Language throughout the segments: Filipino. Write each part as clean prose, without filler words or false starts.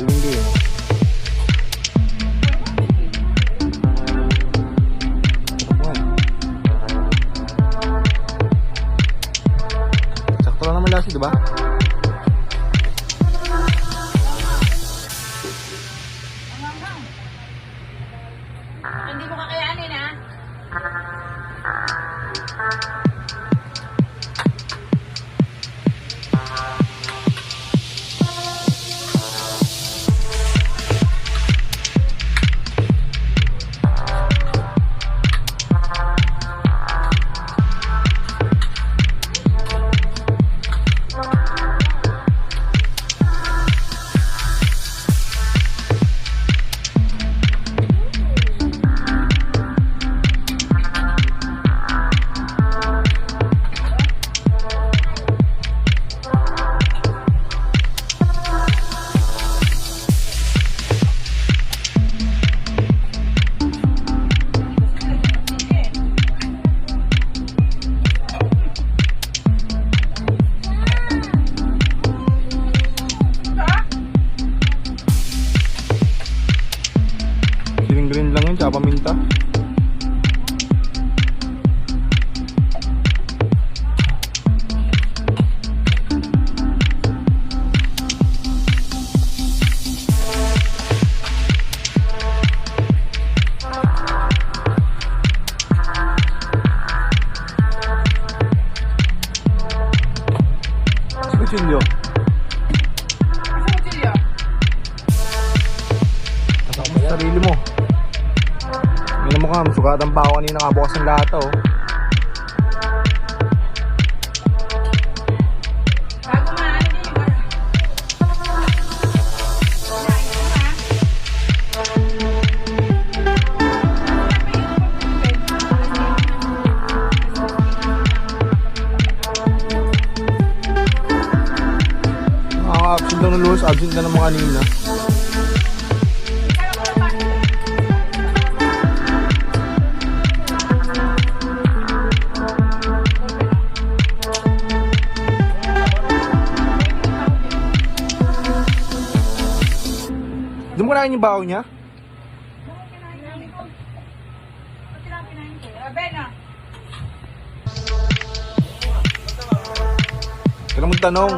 Hindi. Sakto lang naman lasi, diba? Hindi mo kakayanin, ha? Green lang yun, tsaka paminta. Kutsilyo. Tatak mo sa sarili mo. Tingnan mo ka, masugatan pa ako kanina kabukas ng lahat, oh. Bago maaari din yung Nakaka-absent lang ng Lunes, absent na naman kanina. Hindi mo kinain yung baho niya? Kaya mo tanong.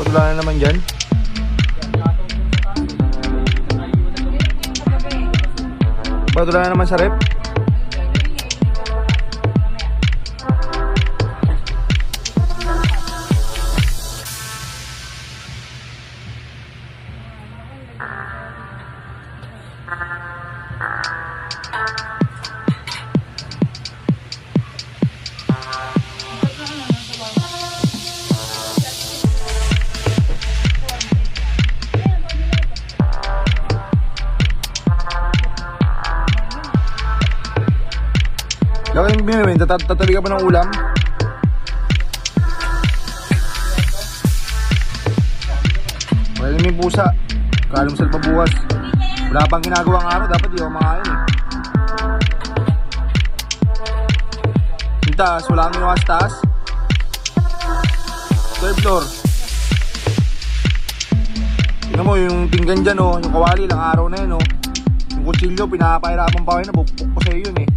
Wala na naman dyan. Wala na naman sa rep. Laki yung binawin, tatabi ka pa ng ulam? Wala yung pusa. Kalamsal pa bukas. Wala pang ginagawang araw, dapat di ako makain eh. Yung taas, wala kang ginawa sa taas. Third floor. Tingnan mo yung pinggan dyan, oh, yung kawali, ilang araw na yun, oh. Yung kutsilyo, pinapahirapan pa kayo na, bukbuk ko sa'yo yun eh.